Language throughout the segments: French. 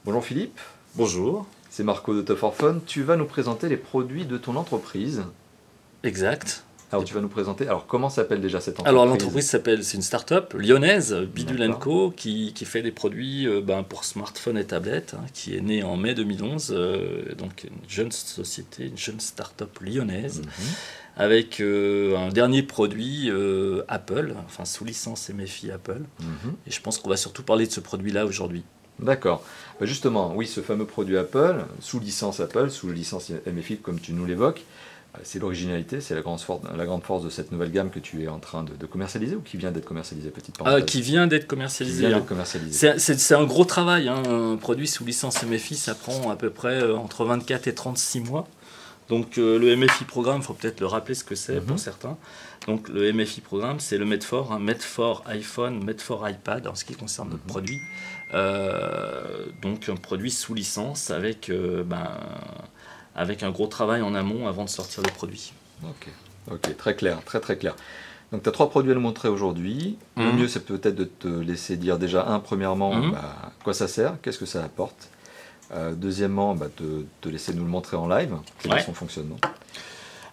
Bonjour Philippe, Bonjour. c'est Marco de Tough for Fun. Tu vas nous présenter les produits de ton entreprise. Exact. Alors tu vas nous présenter, alors comment s'appelle déjà cette Alors entreprise? l'entreprise c'est une start-up lyonnaise, Bidule D'accord. Co, qui fait des produits pour smartphones et tablettes, hein, qui est née en mai 2011, donc une jeune société, une jeune start-up lyonnaise, avec un dernier produit Apple, enfin sous licence MFI Apple. Mhm. Et je pense qu'on va surtout parler de ce produit-là aujourd'hui. D'accord. Justement, oui, ce fameux produit Apple, sous licence Apple, sous licence MFI comme tu nous l'évoques, c'est l'originalité, c'est la grande force de cette nouvelle gamme que tu es en train de commercialiser ou qui vient d'être commercialisée, petite parenthèse. Qui vient d'être Qui commercialisé. vient Hein. d'être commercialisée. C'est un gros travail. Hein. Un produit sous licence MFI, ça prend à peu près entre 24 et 36 mois. Donc le MFI programme, il faut peut-être le rappeler ce que c'est pour certains. Donc le MFI programme, c'est le Made for, hein, Made for iPhone, Made for iPad en ce qui concerne notre produit. Donc un produit sous licence avec un gros travail en amont avant de sortir le produit. Ok, très clair, très très clair. Donc tu as trois produits à nous montrer aujourd'hui. Le mieux c'est peut-être de te laisser dire déjà premièrement, à quoi ça sert, qu'est-ce que ça apporte. Deuxièmement, de te laisser nous le montrer en live, quel est son fonctionnement.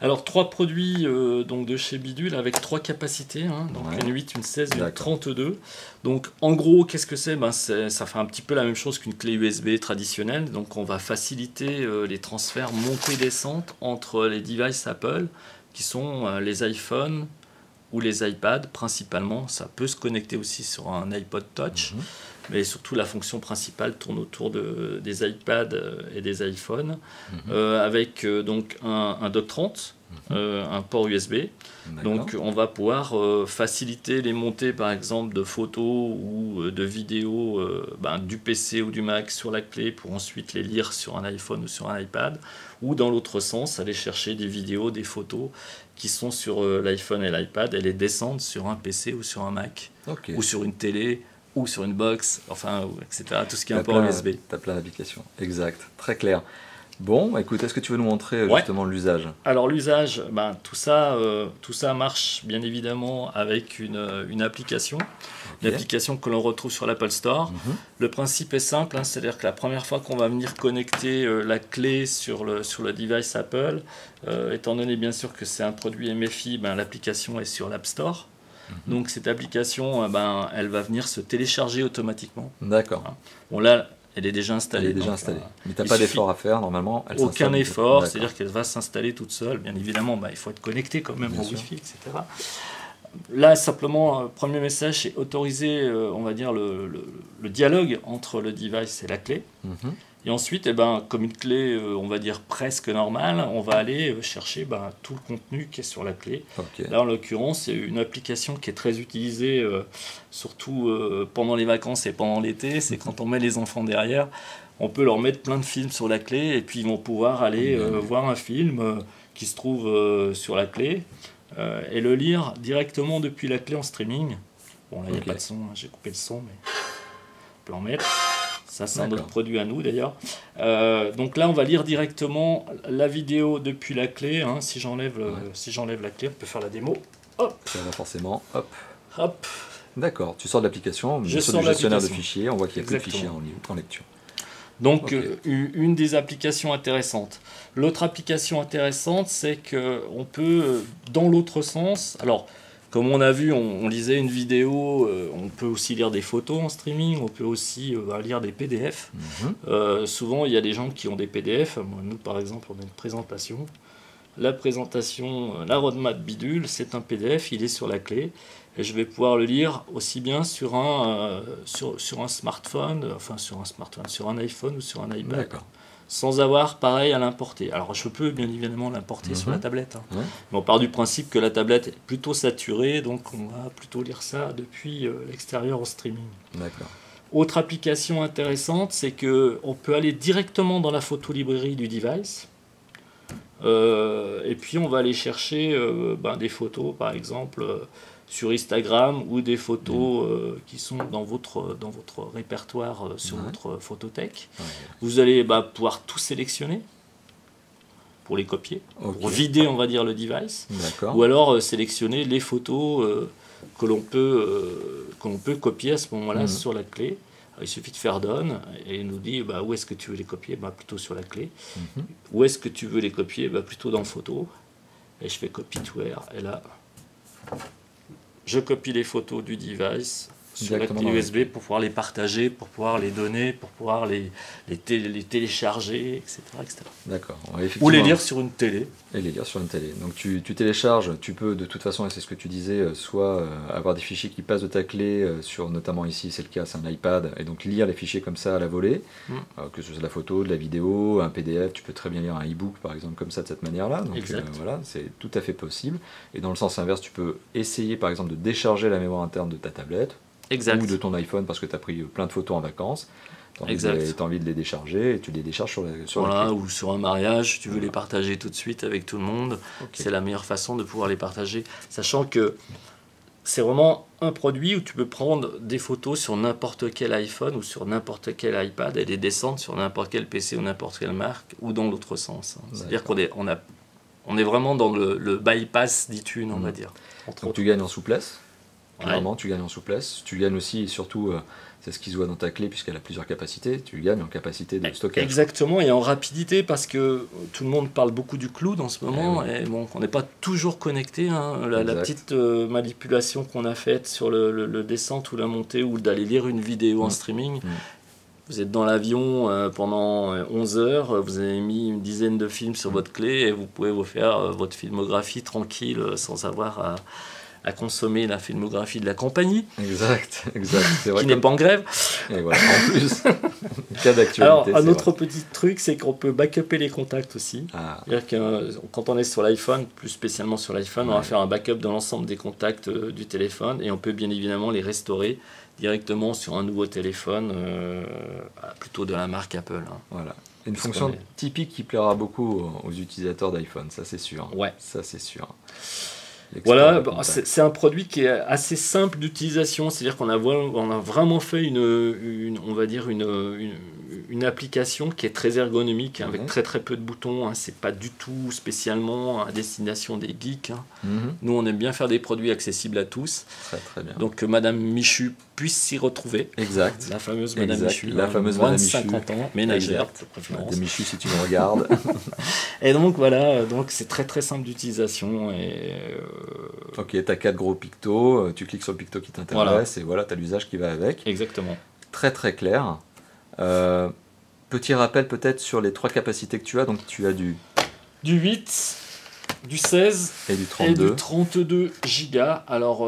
Alors, trois produits donc de chez Bidule avec trois capacités, hein, donc une 8, une 16 et une 32. Donc, en gros, qu'est-ce que c'est? Ça fait un petit peu la même chose qu'une clé USB traditionnelle. Donc, on va faciliter les transferts montée-descente entre les devices Apple, qui sont les iPhones ou les iPads principalement. Ça peut se connecter aussi sur un iPod Touch. Mais surtout la fonction principale tourne autour des iPads et des iPhones, avec donc un dock 30, un port USB. Donc on va pouvoir faciliter les montées par exemple de photos ou de vidéos du PC ou du Mac sur la clé pour ensuite les lire sur un iPhone ou sur un iPad, ou dans l'autre sens, aller chercher des vidéos, des photos qui sont sur l'iPhone et l'iPad et les descendre sur un PC ou sur un Mac, ou sur une télé, ou sur une box, enfin, etc. Tout ce qui est un port USB. Tu as plein d'applications, exact, très clair. Bon, écoute, est-ce que tu veux nous montrer justement l'usage? Alors l'usage, tout ça marche bien évidemment avec une application, une application que l'on retrouve sur l'Apple Store. Le principe est simple, hein, c'est-à-dire que la première fois qu'on va venir connecter la clé sur le device Apple, étant donné bien sûr que c'est un produit MFI, l'application est sur l'App Store. Donc cette application, elle va venir se télécharger automatiquement. D'accord. Hein. Bon là, elle est déjà installée. Mais tu n'as pas d'effort à faire, normalement. Aucun effort, c'est-à-dire qu'elle va s'installer toute seule. Bien évidemment, il faut être connecté quand même au Wi-Fi, etc. Là, simplement, premier message, c'est autoriser, on va dire, le dialogue entre le device et la clé. Et ensuite, comme une clé, on va dire presque normale, on va aller chercher tout le contenu qui est sur la clé. Là, en l'occurrence, c'est une application qui est très utilisée, surtout pendant les vacances et pendant l'été. C'est quand on met les enfants derrière, on peut leur mettre plein de films sur la clé et puis ils vont pouvoir aller voir un film qui se trouve sur la clé et le lire directement depuis la clé en streaming. Bon, là, il n'y a pas de son, hein, j'ai coupé le son, mais on peut en mettre. Ça, c'est un autre produit à nous d'ailleurs. Donc là, on va lire directement la vidéo depuis la clé. Hein. Si j'enlève la clé, on peut faire la démo. Hop. Ça va forcément. Hop. Hop. D'accord. Tu sors de l'application, je sors du gestionnaire de fichiers. On voit qu'il y a plus de fichiers en lecture. Donc, une des applications intéressantes. L'autre application intéressante, c'est qu'on peut, dans l'autre sens... Alors, comme on a vu, on lisait une vidéo, on peut aussi lire des photos en streaming, on peut aussi lire des PDF. Souvent, il y a des gens qui ont des PDF. Nous, par exemple, on a une présentation. La présentation, la roadmap Bidule, c'est un PDF, il est sur la clé. Et je vais pouvoir le lire aussi bien sur un smartphone, sur un iPhone ou sur un iPad. Sans avoir pareil à l'importer. Alors je peux bien évidemment l'importer sur la tablette. Hein. Mais on part du principe que la tablette est plutôt saturée, donc on va plutôt lire ça depuis l'extérieur au streaming. Autre application intéressante, c'est qu'on peut aller directement dans la photolibrairie du device. Et puis on va aller chercher des photos par exemple sur Instagram ou des photos qui sont dans votre répertoire sur votre photothèque. Vous allez pouvoir tout sélectionner pour les copier, pour vider on va dire le device, ou alors sélectionner les photos que l'on peut copier à ce moment-là sur la clé. il suffit de faire done et il nous dit où est-ce que tu veux les copier, plutôt sur la clé. Où est-ce que tu veux les copier, plutôt dans photo. Et je fais copy to air et là je copie les photos du device sur la clé USB pour pouvoir les partager, pour pouvoir les donner, pour pouvoir les télécharger, etc. D'accord. Ou les lire sur une télé. Et les lire sur une télé. Donc tu télécharges, tu peux de toute façon, et c'est ce que tu disais, soit avoir des fichiers qui passent de ta clé, sur notamment ici c'est le cas, c'est un iPad, et donc lire les fichiers comme ça à la volée, que ce soit de la photo, de la vidéo, un PDF, tu peux très bien lire un e-book par exemple comme ça de cette manière-là. Donc voilà, c'est tout à fait possible. Et dans le sens inverse, tu peux essayer par exemple de décharger la mémoire interne de ta tablette. Ou de ton iPhone parce que tu as pris plein de photos en vacances. Tu as envie de les décharger et tu les décharges sur la clé. Ou sur un mariage, tu veux les partager tout de suite avec tout le monde. C'est la meilleure façon de pouvoir les partager. Sachant que c'est vraiment un produit où tu peux prendre des photos sur n'importe quel iPhone ou sur n'importe quel iPad et les descendre sur n'importe quel PC ou n'importe quelle marque ou dans l'autre sens. C'est-à-dire qu'on est vraiment dans le bypass d'iTunes, on va dire. Donc tu gagnes en souplesse. Clairement, tu gagnes en souplesse. Tu gagnes aussi, et surtout, c'est ce qui se voit dans ta clé, puisqu'elle a plusieurs capacités. Tu gagnes en capacité de stockage. Exactement, et en rapidité, parce que tout le monde parle beaucoup du cloud en ce moment, et on n'est pas toujours connecté. La petite manipulation qu'on a faite sur le descente ou la montée, ou d'aller lire une vidéo en streaming. Vous êtes dans l'avion pendant 11 heures, vous avez mis une dizaine de films sur votre clé, et vous pouvez vous faire votre filmographie tranquille, sans avoir à consommer la filmographie de la compagnie. Exact. C'est vrai qui n'est pas en grève. Et voilà, en plus, cas d'actualité. Alors, un autre petit truc, c'est qu'on peut backuper les contacts aussi. C'est-à-dire que quand on est sur l'iPhone, plus spécialement sur l'iPhone, on va faire un backup de l'ensemble des contacts du téléphone et on peut bien évidemment les restaurer directement sur un nouveau téléphone, plutôt de la marque Apple. Voilà. Une fonction typique qui plaira beaucoup aux utilisateurs d'iPhone, ça c'est sûr. Ouais. Ça c'est sûr. Voilà, c'est un produit qui est assez simple d'utilisation, c'est-à-dire qu'on a vraiment fait on va dire une application qui est très ergonomique, avec très très peu de boutons, c'est pas du tout spécialement à destination des geeks. Nous on aime bien faire des produits accessibles à tous. Très très bien. Donc que Madame Michu puisse s'y retrouver. Exact. La fameuse Madame Michu. La fameuse Madame Michu. 50 ans, ménagère de préférence. Madame Michu si tu me regardes. Et donc voilà, donc c'est très très simple d'utilisation. Ok, tu as 4 gros pictos, tu cliques sur le picto qui t'intéresse et voilà, tu as l'usage qui va avec. Exactement. Très très clair. Petit rappel peut-être sur les 3 capacités que tu as. Donc tu as du 8, du 16 et du 32 gigas. Alors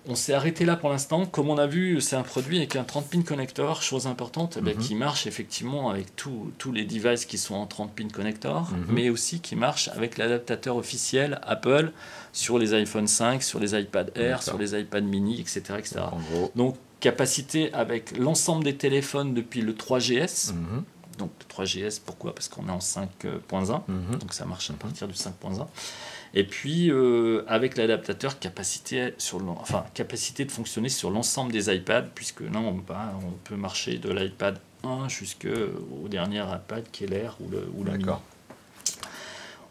on s'est arrêté là pour l'instant. Comme on a vu, c'est un produit avec un 30 pin connector, chose importante, qui marche effectivement avec tous les devices qui sont en 30 pin connector, mais aussi qui marche avec l'adaptateur officiel Apple sur les iPhone 5, sur les iPad Air, sur les iPad mini, etc. En gros. Donc capacité avec l'ensemble des téléphones depuis le 3GS. Donc le 3GS, pourquoi ? Parce qu'on est en 5.1, donc ça marche à partir du 5.1. Et puis avec l'adaptateur, capacité de fonctionner sur l'ensemble des iPads, puisque là on peut marcher de l'iPad 1 jusqu'au dernier iPad qui est l'Air ou le Mini.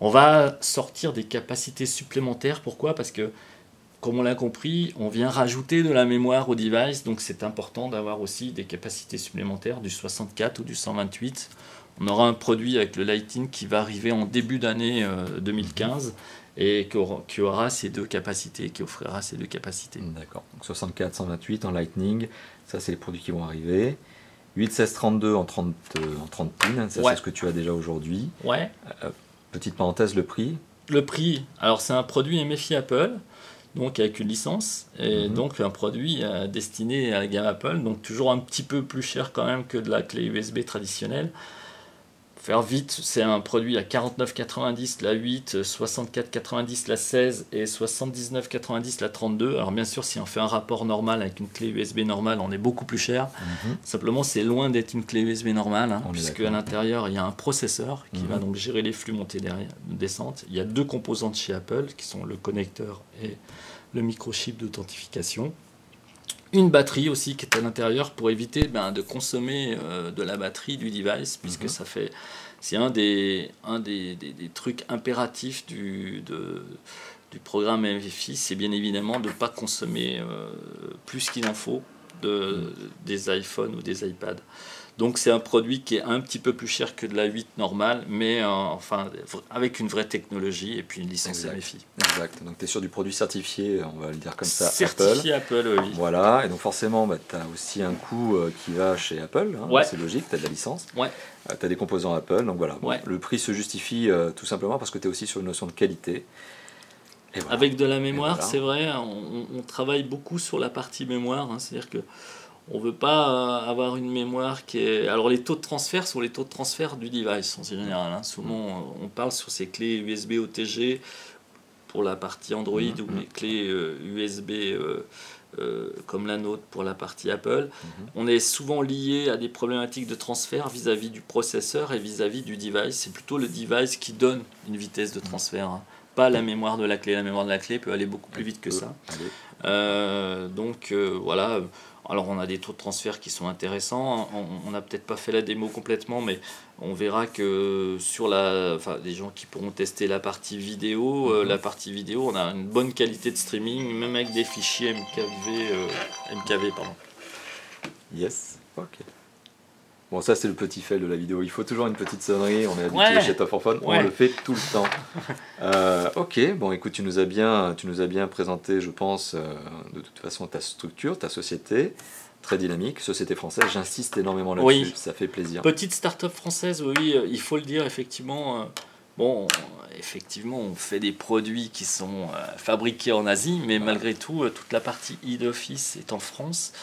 On va sortir des capacités supplémentaires. Pourquoi ? Parce que, comme on l'a compris, on vient rajouter de la mémoire au device, donc c'est important d'avoir aussi des capacités supplémentaires, du 64 ou du 128. On aura un produit avec le Lightning qui va arriver en début d'année 2015 et qui aura ces deux capacités, qui offrira ces deux capacités. D'accord, donc 64, 128 en Lightning, ça c'est les produits qui vont arriver. 8, 16, 32 en 30 pins, ça c'est ce que tu as déjà aujourd'hui. Ouais. Petite parenthèse, le prix. Le prix, alors c'est un produit MFI Apple, donc avec une licence, et donc un produit destiné à la gamme Apple, donc toujours un petit peu plus cher quand même que de la clé USB traditionnelle. Faire vite, c'est un produit à 49,90 la 8, 64,90 la 16 et 79,90 la 32. Alors bien sûr, si on fait un rapport normal avec une clé USB normale, on est beaucoup plus cher. Simplement, c'est loin d'être une clé USB normale, puisque à l'intérieur, il y a un processeur qui va donc gérer les flux montée descente. Il y a 2 composantes chez Apple, qui sont le connecteur et le microchip d'authentification. Une batterie aussi qui est à l'intérieur pour éviter de consommer de la batterie du device, puisque c'est un des trucs impératifs du programme MFI, c'est bien évidemment de ne pas consommer plus qu'il en faut des iPhones ou des iPads. Donc c'est un produit qui est un petit peu plus cher que de la 8 normale, mais enfin avec une vraie technologie et puis une licence MFI. Exact. Donc tu es sur du produit certifié, on va le dire comme ça, certifié Apple, oui. Voilà, et donc forcément tu as aussi un coût qui va chez Apple, hein, ouais. C'est logique, tu as de la licence, ouais. Tu as des composants Apple, donc voilà. Ouais. Le prix se justifie tout simplement parce que tu es aussi sur une notion de qualité. Et voilà. Avec de la mémoire, voilà. C'est vrai, on travaille beaucoup sur la partie mémoire, hein, c'est-à-dire que on ne veut pas avoir une mémoire qui est... Alors les taux de transfert sont les taux de transfert du device en général. Hein. Souvent on parle sur ces clés USB OTG pour la partie Android ou les clés USB comme la nôtre pour la partie Apple. On est souvent lié à des problématiques de transfert vis-à-vis du processeur et vis-à-vis du device. C'est plutôt le device qui donne une vitesse de transfert. Hein. Pas la mémoire de la clé. La mémoire de la clé peut aller beaucoup plus vite que ça. Donc voilà... Alors on a des taux de transfert qui sont intéressants, on n'a peut-être pas fait la démo complètement, mais on verra que sur des gens qui pourront tester la partie vidéo, on a une bonne qualité de streaming, même avec des fichiers MKV. Pardon. Yes, ok. Bon, ça c'est le petit fail de la vidéo, il faut toujours une petite sonnerie, on est habitué chez Top 4 Phone, on le fait tout le temps. Ok, bon écoute, tu nous as bien présenté, je pense, de toute façon ta structure, ta société, très dynamique, société française, j'insiste énormément là-dessus, ça fait plaisir. Petite start-up française, oui, il faut le dire, effectivement. Effectivement, on fait des produits qui sont fabriqués en Asie, mais malgré tout, toute la partie e-office est en France.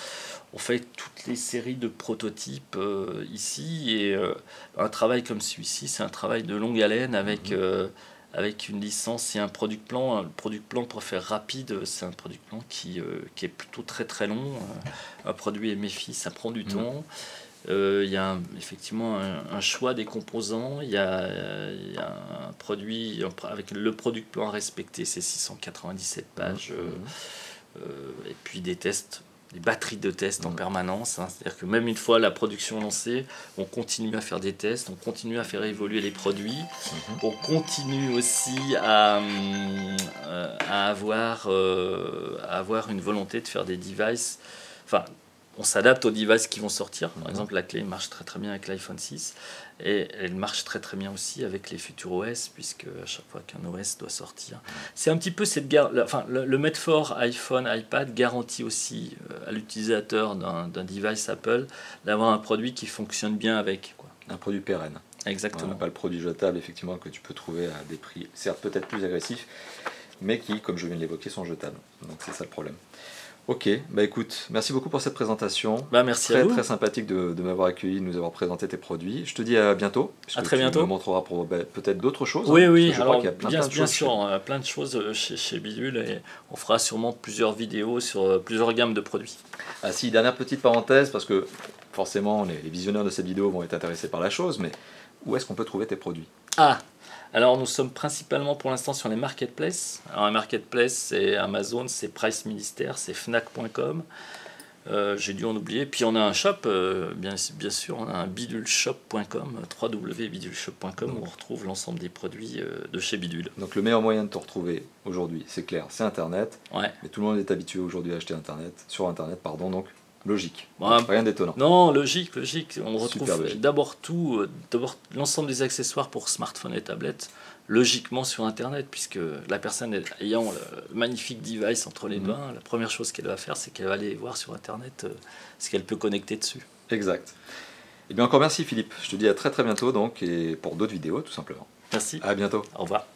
On fait toutes les séries de prototypes ici et un travail comme celui-ci, c'est un travail de longue haleine avec une licence et un product plan. Le product plan, pour faire rapide, c'est un product plan qui est plutôt très très long. Un produit MFI, ça prend du temps. Il y a effectivement un choix des composants. Il y a un produit avec le product plan à respecter, c'est 697 pages. Et puis des tests. Des batteries de tests en permanence, hein. C'est-à-dire que même une fois la production lancée, on continue à faire des tests, on continue à faire évoluer les produits, on continue aussi à avoir une volonté de faire des devices, enfin on s'adapte aux devices qui vont sortir. Par exemple, la clé marche très très bien avec l'iPhone 6 et elle marche très très bien aussi avec les futurs OS, puisque à chaque fois qu'un OS doit sortir, c'est un petit peu cette le Medfor iPhone, iPad garantit aussi à l'utilisateur d'un device Apple d'avoir un produit qui fonctionne bien avec, quoi. Un produit pérenne. Exactement. Pas le produit jetable, effectivement, que tu peux trouver à des prix certes peut-être plus agressifs, mais qui, comme je viens de l'évoquer, sont jetables. Donc c'est ça le problème. Ok, bah écoute, merci beaucoup pour cette présentation. Merci à vous. Très sympathique de m'avoir accueilli, de nous avoir présenté tes produits. Je te dis à bientôt. À très bientôt. Tu me montreras peut-être d'autres choses. Oui, je crois qu'il y a plein de choses. Plein de choses chez Bidule et on fera sûrement plusieurs vidéos sur plusieurs gammes de produits. Ah si, dernière petite parenthèse, parce que forcément les visionneurs de cette vidéo vont être intéressés par la chose, mais où est-ce qu'on peut trouver tes produits ? Alors nous sommes principalement pour l'instant sur les marketplaces. Alors un marketplace, c'est Amazon, c'est Price Minister, c'est Fnac.com. J'ai dû en oublier. Puis on a un shop, bien sûr, on a un biduleshop.com, www.biduleshop.com, où on retrouve l'ensemble des produits de chez Bidule. Donc le meilleur moyen de te retrouver aujourd'hui, c'est clair, c'est Internet. Ouais. Mais tout le monde est habitué aujourd'hui à acheter sur Internet, donc logique, rien d'étonnant. Non, logique. On retrouve d'abord l'ensemble des accessoires pour smartphone et tablette, logiquement sur Internet, puisque la personne ayant le magnifique device entre les mains, la première chose qu'elle va faire, c'est qu'elle va aller voir sur Internet ce qu'elle peut connecter dessus. Exact. Et bien encore merci Philippe, je te dis à très très bientôt donc, et pour d'autres vidéos tout simplement. Merci. À bientôt. Au revoir.